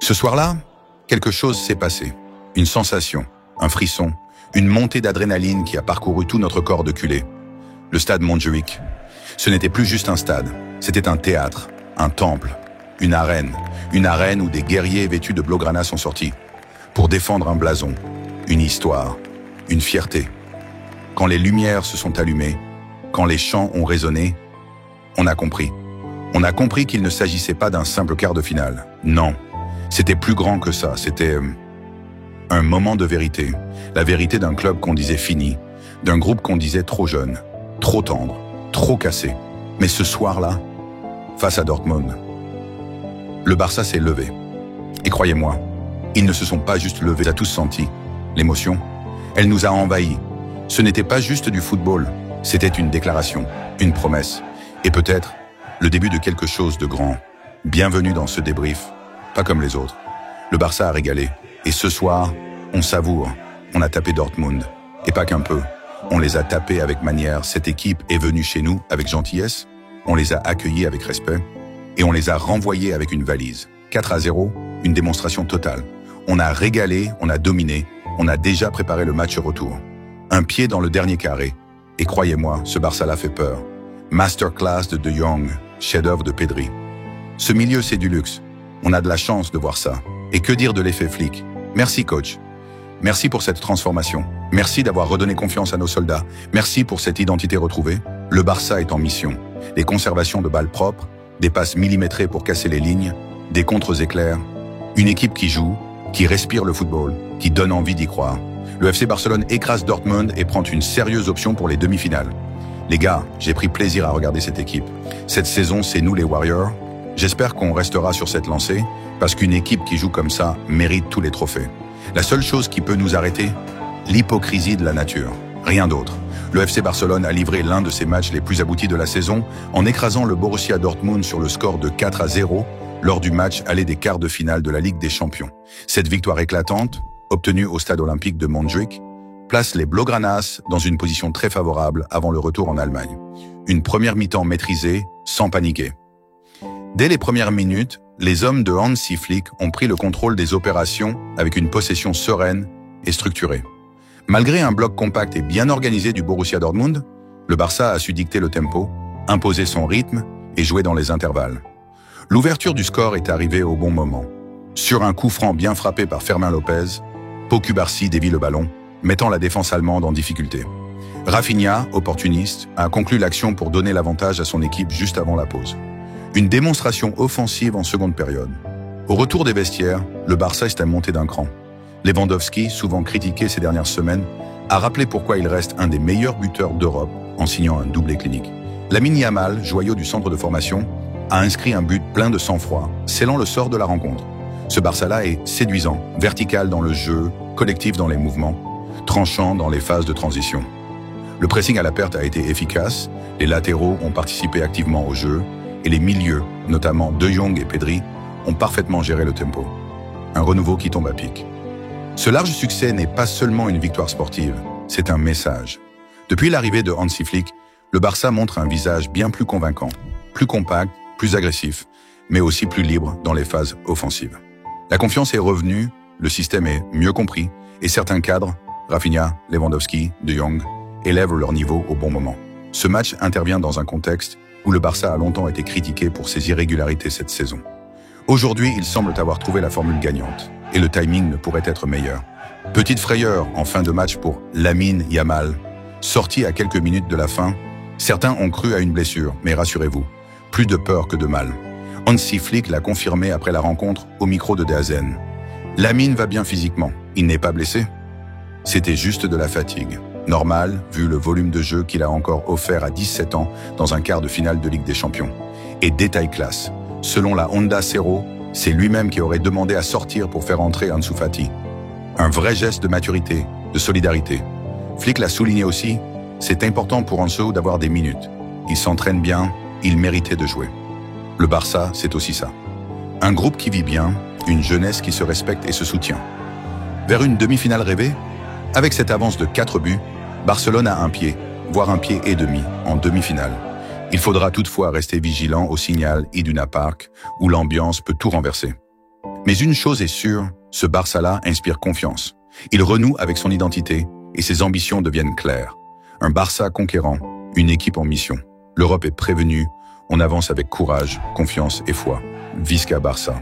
Ce soir-là, quelque chose s'est passé. Une sensation, un frisson, une montée d'adrénaline qui a parcouru tout notre corps de culé. Le stade Montjuïc. Ce n'était plus juste un stade, c'était un théâtre, un temple, une arène où des guerriers vêtus de blaugrana sont sortis pour défendre un blason, une histoire, une fierté. Quand les lumières se sont allumées, quand les chants ont résonné, on a compris. On a compris qu'il ne s'agissait pas d'un simple quart de finale. Non, c'était plus grand que ça. C'était un moment de vérité. La vérité d'un club qu'on disait fini, d'un groupe qu'on disait trop jeune, trop tendre, trop cassé. Mais ce soir-là, face à Dortmund, le Barça s'est levé. Et croyez-moi, ils ne se sont pas juste levés, on a tous senti. L'émotion, elle nous a envahis. Ce n'était pas juste du football, c'était une déclaration, une promesse. Et peut-être le début de quelque chose de grand. Bienvenue dans ce débrief, pas comme les autres. Le Barça a régalé. Et ce soir, on savoure. On a tapé Dortmund. Et pas qu'un peu. On les a tapés avec manière. Cette équipe est venue chez nous avec gentillesse. On les a accueillis avec respect. Et on les a renvoyés avec une valise. 4-0, une démonstration totale. On a régalé, on a dominé. On a déjà préparé le match retour. Un pied dans le dernier carré. Et croyez-moi, ce Barça-là fait peur. Masterclass de De Jong, chef-d'œuvre de Pedri. Ce milieu, c'est du luxe. On a de la chance de voir ça. Et que dire de l'effet Flick? Merci, coach. Merci pour cette transformation. Merci d'avoir redonné confiance à nos soldats. Merci pour cette identité retrouvée. Le Barça est en mission. Les conservations de balles propres, des passes millimétrées pour casser les lignes, des contres éclairs. Une équipe qui joue, qui respire le football, qui donne envie d'y croire. Le FC Barcelone écrase Dortmund et prend une sérieuse option pour les demi-finales. Les gars, j'ai pris plaisir à regarder cette équipe. Cette saison, c'est nous les Warriors. J'espère qu'on restera sur cette lancée, parce qu'une équipe qui joue comme ça mérite tous les trophées. La seule chose qui peut nous arrêter, l'hypocrisie de la nature. Rien d'autre. Le FC Barcelone a livré l'un de ses matchs les plus aboutis de la saison en écrasant le Borussia Dortmund sur le score de 4-0 lors du match aller des quarts de finale de la Ligue des Champions. Cette victoire éclatante, obtenue au stade olympique de Montjuïc, place les Blaugranas dans une position très favorable avant le retour en Allemagne. Une première mi-temps maîtrisée, sans paniquer. Dès les premières minutes, les hommes de Hansi Flick ont pris le contrôle des opérations avec une possession sereine et structurée. Malgré un bloc compact et bien organisé du Borussia Dortmund, le Barça a su dicter le tempo, imposer son rythme et jouer dans les intervalles. L'ouverture du score est arrivée au bon moment. Sur un coup franc bien frappé par Fermín López, Pau Cubarsí dévie le ballon, mettant la défense allemande en difficulté. Rafinha, opportuniste, a conclu l'action pour donner l'avantage à son équipe juste avant la pause. Une démonstration offensive en seconde période. Au retour des vestiaires, le Barça est à monter d'un cran. Lewandowski, souvent critiqué ces dernières semaines, a rappelé pourquoi il reste un des meilleurs buteurs d'Europe en signant un doublé clinique. Lamine Yamal, joyau du centre de formation, a inscrit un but plein de sang-froid, scellant le sort de la rencontre. Ce Barça-là est séduisant, vertical dans le jeu, collectif dans les mouvements, tranchant dans les phases de transition. Le pressing à la perte a été efficace, les latéraux ont participé activement au jeu, et les milieux, notamment De Jong et Pedri, ont parfaitement géré le tempo. Un renouveau qui tombe à pic. Ce large succès n'est pas seulement une victoire sportive, c'est un message. Depuis l'arrivée de Hansi Flick, le Barça montre un visage bien plus convaincant, plus compact, plus agressif, mais aussi plus libre dans les phases offensives. La confiance est revenue, le système est mieux compris, et certains cadres, Rafinha, Lewandowski, De Jong, élèvent leur niveau au bon moment. Ce match intervient dans un contexte où le Barça a longtemps été critiqué pour ses irrégularités cette saison. Aujourd'hui, ils semblent avoir trouvé la formule gagnante, et le timing ne pourrait être meilleur. Petite frayeur en fin de match pour Lamine Yamal. Sorti à quelques minutes de la fin, certains ont cru à une blessure, mais rassurez-vous, plus de peur que de mal. Hansi Flick l'a confirmé après la rencontre au micro de DAZN. Lamine va bien physiquement, il n'est pas blessé. C'était juste de la fatigue. Normal, vu le volume de jeu qu'il a encore offert à 17 ans dans un quart de finale de Ligue des Champions. Et détail classe, selon la Honda Cero, c'est lui-même qui aurait demandé à sortir pour faire entrer Ansu Fati. Un vrai geste de maturité, de solidarité. Flick l'a souligné aussi, c'est important pour Ansu d'avoir des minutes. Il s'entraîne bien, il méritait de jouer. Le Barça, c'est aussi ça. Un groupe qui vit bien, une jeunesse qui se respecte et se soutient. Vers une demi-finale rêvée, avec cette avance de 4 buts, Barcelone a un pied, voire un pied et demi, en demi-finale. Il faudra toutefois rester vigilant au signal Iduna Park, où l'ambiance peut tout renverser. Mais une chose est sûre, ce Barça-là inspire confiance. Il renoue avec son identité et ses ambitions deviennent claires. Un Barça conquérant, une équipe en mission. L'Europe est prévenue, on avance avec courage, confiance et foi. Visca Barça.